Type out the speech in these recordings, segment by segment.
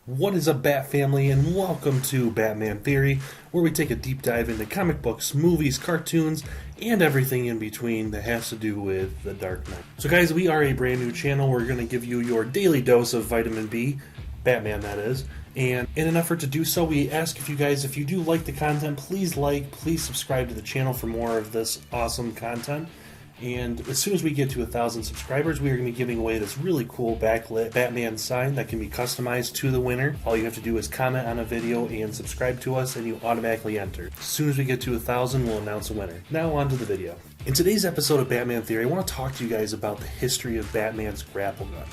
What is up, Bat Family, and welcome to Batman Theory, where we take a deep dive into comic books, movies, cartoons, and everything in between that has to do with the Dark Knight. So guys, we are a brand new channel. We're going to give you your daily dose of vitamin B, Batman that is, and in an effort to do so, we ask if you do like the content, please subscribe to the channel for more of this awesome content. And as soon as we get to 1,000 subscribers, we are going to be giving away this really cool backlit Batman sign that can be customized to the winner. All you have to do is comment on a video and subscribe to us, and you automatically enter. As soon as we get to 1,000, we'll announce a winner. Now on to the video. In today's episode of Batman Theory, I want to talk to you guys about the history of Batman's grapple gun.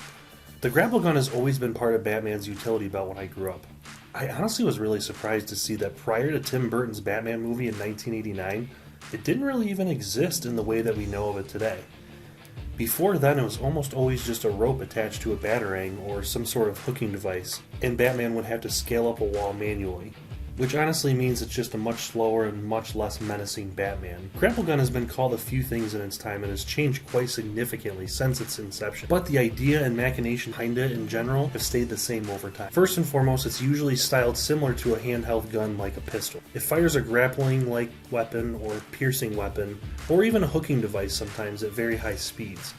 The grapple gun has always been part of Batman's utility belt when I grew up. I honestly was really surprised to see that prior to Tim Burton's Batman movie in 1989, it didn't really even exist in the way that we know of it today. Before then, it was almost always just a rope attached to a batarang or some sort of hooking device, and Batman would have to scale up a wall manually, which honestly means it's just a much slower and much less menacing Batman. Grapple gun has been called a few things in its time and has changed quite significantly since its inception, but the idea and machination behind it in general have stayed the same over time. First and foremost, it's usually styled similar to a handheld gun like a pistol. It fires a grappling-like weapon or piercing weapon, or even a hooking device sometimes at very high speeds.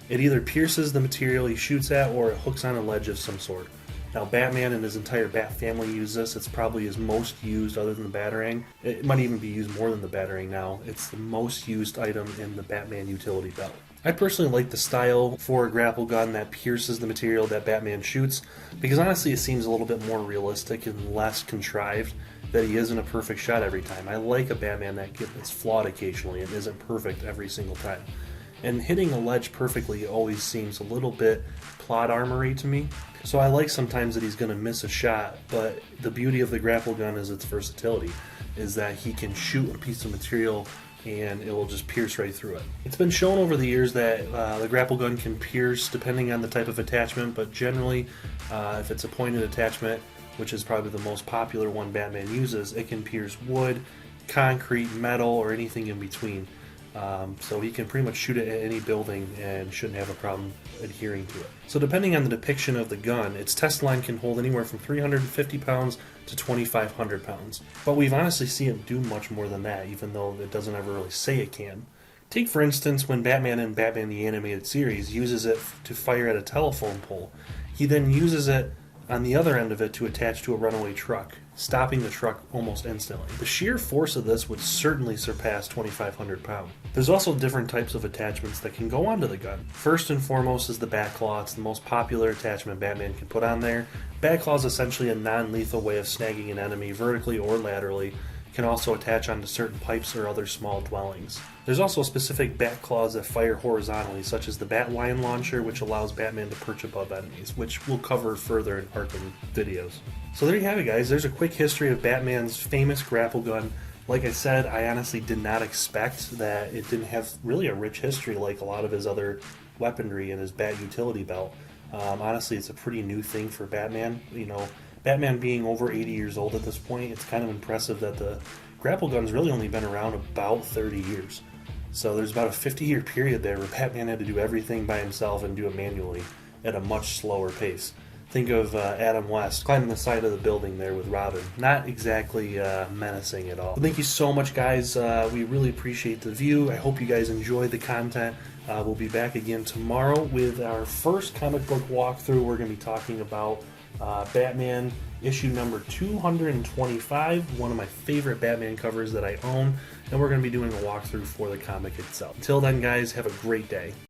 It either pierces the material he shoots at or it hooks on a ledge of some sort. Now, Batman and his entire Bat family use this. It's probably his most used other than the Batarang. It might even be used more than the Batarang now. It's the most used item in the Batman utility belt. I personally like the style for a grapple gun that pierces the material that Batman shoots, because honestly it seems a little bit more realistic and less contrived, that he isn't a perfect shot every time. I like a Batman that gets flawed occasionally and isn't perfect every single time. And hitting a ledge perfectly always seems a little bit plot armory to me. So I like sometimes that he's going to miss a shot, but the beauty of the grapple gun is its versatility, is that he can shoot a piece of material and it will just pierce right through it. It's been shown over the years that the grapple gun can pierce depending on the type of attachment, but generally if it's a pointed attachment, which is probably the most popular one Batman uses, it can pierce wood, concrete, metal, or anything in between. So he can pretty much shoot it at any building and shouldn't have a problem adhering to it. So depending on the depiction of the gun, its test line can hold anywhere from 350 pounds to 2,500 pounds. But we've honestly seen it do much more than that, even though it doesn't ever really say it can. Take for instance when Batman in Batman the Animated Series uses it to fire at a telephone pole. He then uses it on the other end of it to attach to a runaway truck, stopping the truck almost instantly. The sheer force of this would certainly surpass 2,500 pounds. There's also different types of attachments that can go onto the gun. First and foremost is the bat claw. It's the most popular attachment Batman can put on there. Bat claw is essentially a non-lethal way of snagging an enemy vertically or laterally. Can also attach onto certain pipes or other small dwellings. There's also specific bat claws that fire horizontally, such as the Bat Lion launcher, which allows Batman to perch above enemies, which we'll cover further in Arkham videos. So there you have it, guys. There's a quick history of Batman's famous grapple gun. Like I said, I honestly did not expect that it didn't have really a rich history like a lot of his other weaponry in his Bat utility belt. Honestly, it's a pretty new thing for Batman. You know, Batman being over 80 years old at this point, it's kind of impressive that the grapple gun's really only been around about 30 years. So there's about a 50-year period there where Batman had to do everything by himself and do it manually at a much slower pace. Think of Adam West climbing the side of the building there with Robin. Not exactly menacing at all. But thank you so much, guys. We really appreciate the view. I hope you guys enjoy the content. We'll be back again tomorrow with our first comic book walkthrough. We're going to be talking about Batman issue number 225, one of my favorite Batman covers that I own, and we're going to be doing a walkthrough for the comic itself. Until then, guys, have a great day.